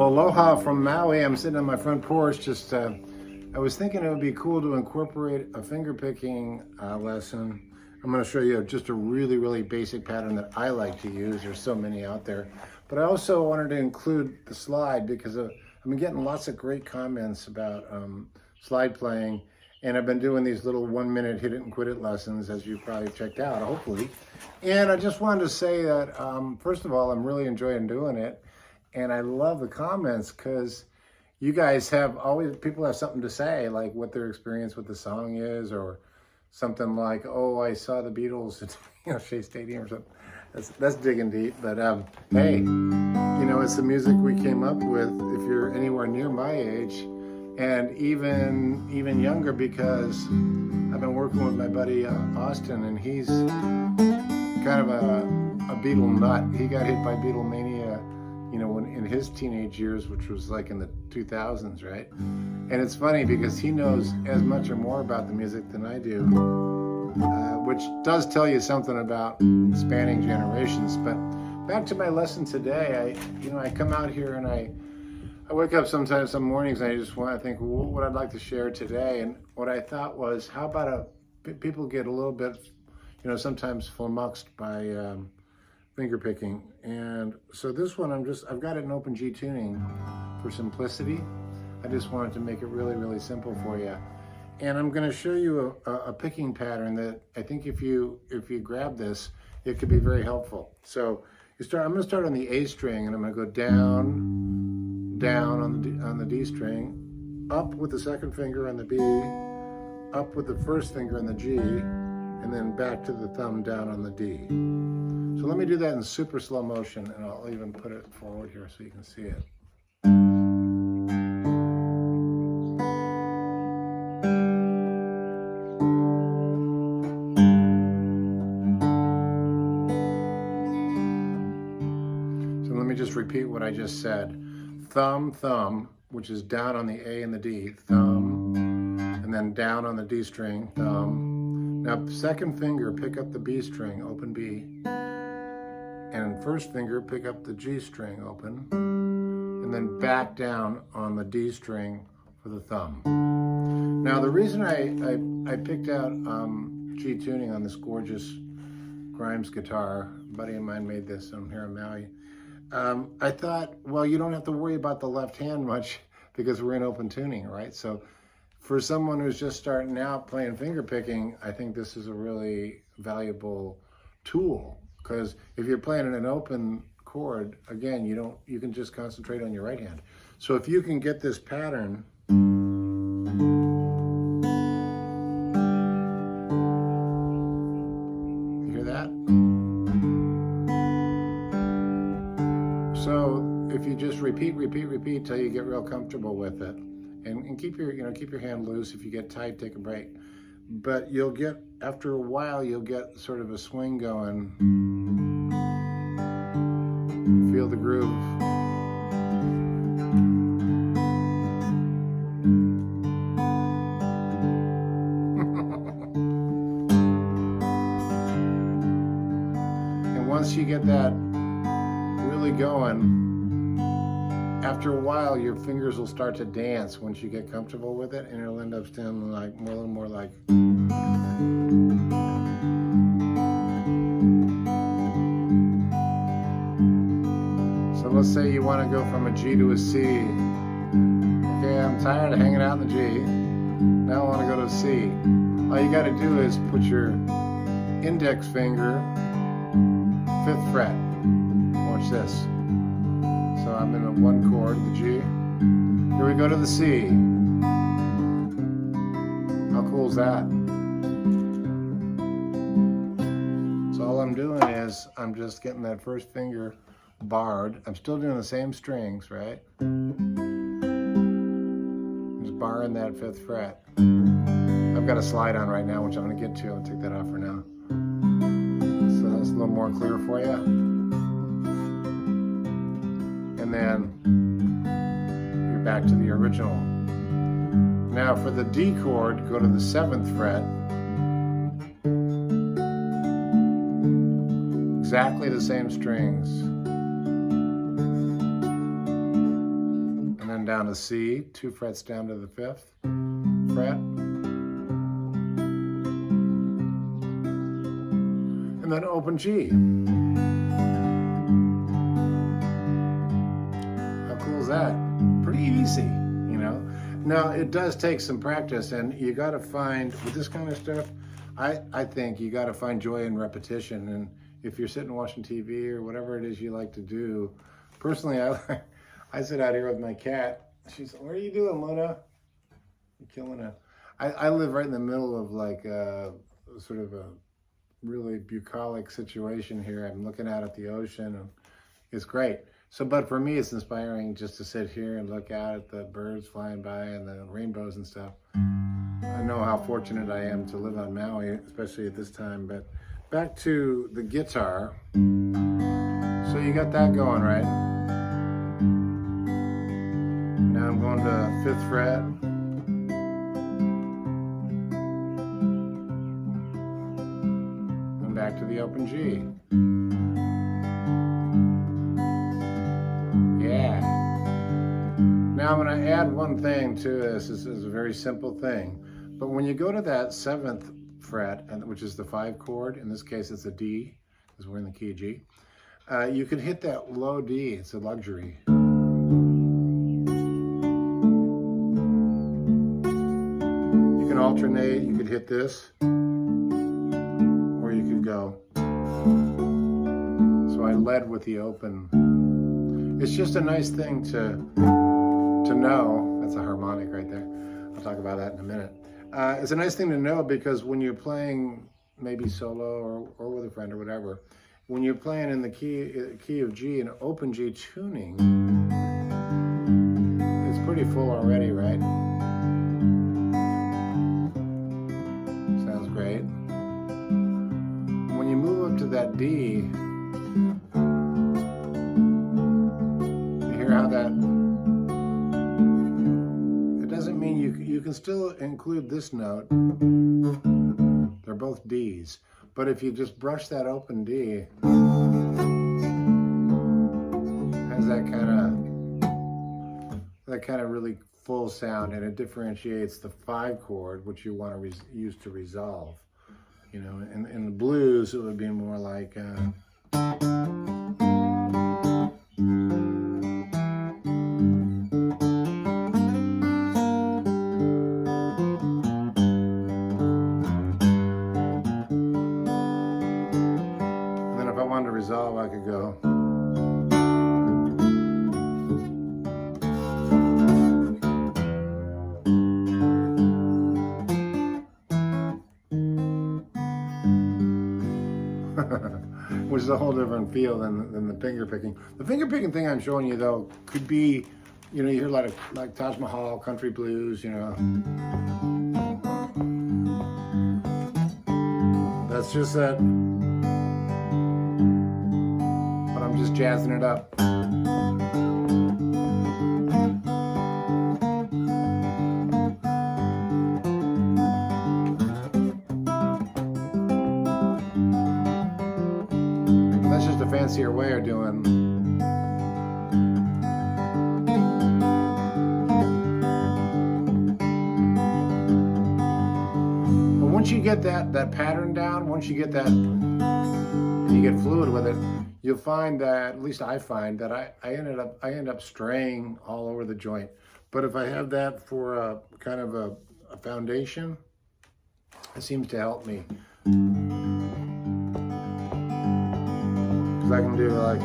Well, aloha from Maui. I'm sitting on my front porch. I was thinking it would be cool to incorporate a finger picking lesson. I'm going to show you just a really, really basic pattern that I like to use. There's so many out there. But I also wanted to include the slide because I've been getting lots of great comments about slide playing. And I've been doing these little 1 minute hit it and quit it lessons, as you probably checked out, hopefully. And I just wanted to say that, first of all, I'm really enjoying doing it. And I love the comments because you guys people have something to say, like what their experience with the song is, or something like, oh, I saw the Beatles at Shea Stadium or something. That's digging deep. But hey, it's the music we came up with if you're anywhere near my age. And even younger, because I've been working with my buddy Austin, and he's kind of a Beatle nut. He got hit by Beatlemania, in his teenage years, which was like in the 2000s, right? And it's funny because he knows as much or more about the music than I do, which does tell you something about spanning generations. But back to my lesson today, I come out here and I wake up sometimes, some mornings, and I just want to think, well, what I'd like to share today. And what I thought was, how about people get a little bit, sometimes flummoxed by finger picking. And so this one, I've got it in open G tuning for simplicity. I just wanted to make it really, really simple for you. And I'm going to show you a picking pattern that I think if you grab this, it could be very helpful. So I'm going to start on the A string, and I'm going to go down on the D string, up with the second finger on the B, up with the first finger on the G, and then back to the thumb down on the D. So let me do that in super slow motion, and I'll even put it forward here so you can see it. So let me just repeat what I just said. Thumb, thumb, which is down on the A and the D, thumb, and then down on the D string, thumb. Now, second finger, pick up the B string, open B, and first finger, pick up the G string, open, and then back down on the D string for the thumb. Now, the reason I picked out G tuning on this gorgeous Grimes guitar, a buddy of mine made this here in Maui. I thought, well, you don't have to worry about the left hand much because we're in open tuning, right? So for someone who's just starting out playing finger picking, I think this is a really valuable tool, because if you're playing in an open chord, again, you can just concentrate on your right hand. So if you can get this pattern, you hear that? So if you just repeat till you get real comfortable with it, and keep your hand loose. If you get tight, take a break. But after a while, you'll get sort of a swing going. Feel the groove. And once you get that really going, after a while, your fingers will start to dance once you get comfortable with it, and it'll end up sounding like a little more like. So let's say you want to go from a G to a C. Okay, I'm tired of hanging out in the G. Now I want to go to a C. All you got to do is put your index finger, 5th fret. Watch this. So I'm in a 1 chord, the G. Here we go to the C. How cool is that? So all I'm doing is I'm just getting that first finger barred. I'm still doing the same strings, right? Just barring that 5th fret. I've got a slide on right now, which I'm going to get to. I'll take that off for now. So that's a little more clear for you. And then you're back to the original. Now for the D chord, go to the 7th fret. Exactly the same strings. down to C, 2 frets down to the 5th fret. And then open G. How cool is that? Pretty easy, you know? Now, it does take some practice, and you gotta find, with this kind of stuff, I think you gotta find joy in repetition. And if you're sitting watching TV or whatever it is you like to do, personally, I sit out here with my cat. She's, what are you doing, Luna? You're killing it. I live right in the middle of like sort of a really bucolic situation here. I'm looking out at the ocean, and it's great. So, but for me, it's inspiring just to sit here and look out at the birds flying by and the rainbows and stuff. I know how fortunate I am to live on Maui, especially at this time. But back to the guitar. So you got that going, right? Now I'm going to 5th fret. And back to the open G. Yeah. Now I'm going to add one thing to this. This is a very simple thing. But when you go to that 7th fret, which is the 5 chord, in this case it's a D, because we're in the key of G, you can hit that low D. It's a luxury. You can alternate. You could hit this, or you could go. So I led with the open. It's just a nice thing to know. That's a harmonic right there. I'll talk about that in a minute. It's a nice thing to know, because when you're playing maybe solo or with a friend or whatever, when you're playing in the key of G and open G tuning, it's pretty full already, right? Sounds great. When you move up to that D, you hear how that, it doesn't mean you can still include this note. They're both Ds. But if you just brush that open D, has that kind of really full sound, and it differentiates the 5 chord, which you want to use to resolve. You know, in the blues, it would be more like. Resolve, I could go. Which is a whole different feel than the finger picking. The finger picking thing I'm showing you though could be, you know, you hear a lot of like Taj Mahal, country blues, you know. That's just that. I'm just jazzing it up. That's just a fancier way of doing. But once you get that pattern down, once you get that, and you get fluid with it, you'll find that, at least I find that I end up straying all over the joint. But if I have that for a kind of a foundation, it seems to help me. Because I can do like.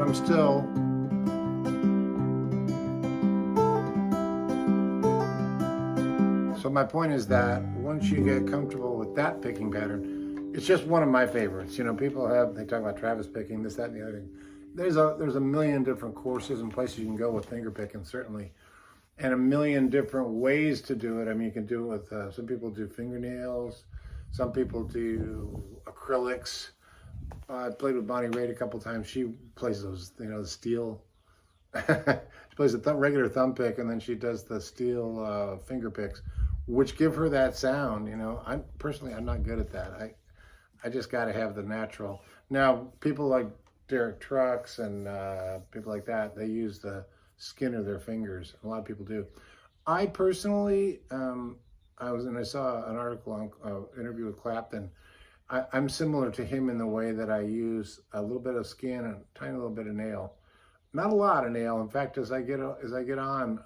I'm still so my point is that once you get comfortable with that picking pattern, it's just one of my favorites. You know, they talk about Travis picking, this, that, and the other thing. There's a million different courses and places you can go with finger picking, certainly, and a million different ways to do it. I mean, you can do it with some people do fingernails, some people do acrylics. I played with Bonnie Raitt a couple times. She plays those, you know, the steel She plays a regular thumb pick, and then she does the steel finger picks, which give her that sound. You know, I'm not good at that. I just got to have the natural. Now, people like Derek Trucks and people like that, they use the skin of their fingers. A lot of people do. I personally, I saw an article on interview with Clapton. I'm similar to him in the way that I use a little bit of skin and a tiny little bit of nail. Not a lot of nail. In fact, as I get on,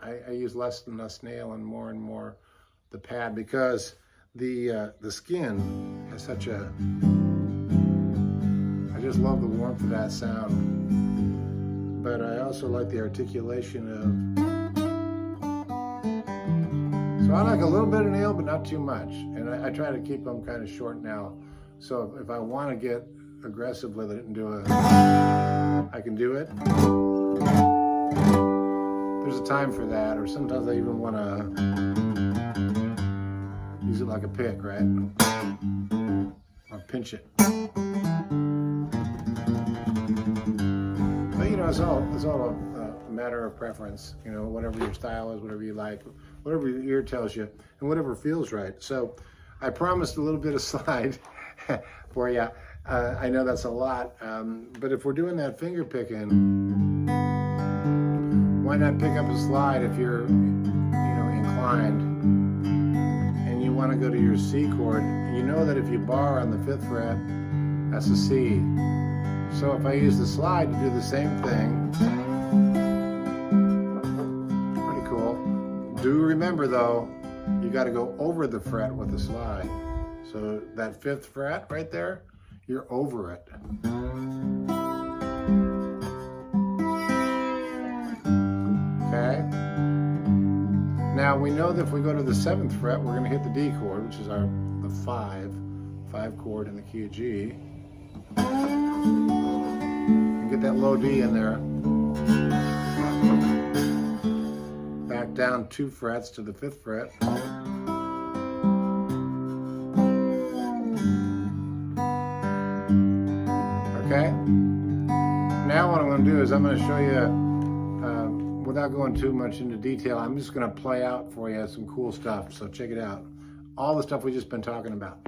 I use less and less nail and more the pad, because the skin has such a. I just love the warmth of that sound, but I also like the articulation of. So I like a little bit of nail, but not too much, and I try to keep them kind of short now. So if I want to get aggressive with it and do I can do it. There's a time for that, or sometimes I even want to use it like a pick, right? Or pinch it. But you know, it's all a matter of preference. You know, whatever your style is, whatever you like, whatever your ear tells you, and whatever feels right. So I promised a little bit of slide for you. I know that's a lot, but if we're doing that finger picking, why not pick up a slide if you're, inclined, and you want to go to your C chord. You know that if you bar on the 5th fret, that's a C. So if I use the slide to do the same thing, pretty cool. Do remember though, you got to go over the fret with the slide. So that 5th fret right there, you're over it. Okay? Now we know that if we go to the 7th fret, we're going to hit the D chord, which is the 5 chord in the key of G. And get that low D in there. Back down 2 frets to the 5th fret. Okay? Now what I'm going to do is I'm going to show you, without going too much into detail, I'm just going to play out for you some cool stuff. So check it out. All the stuff we've just been talking about.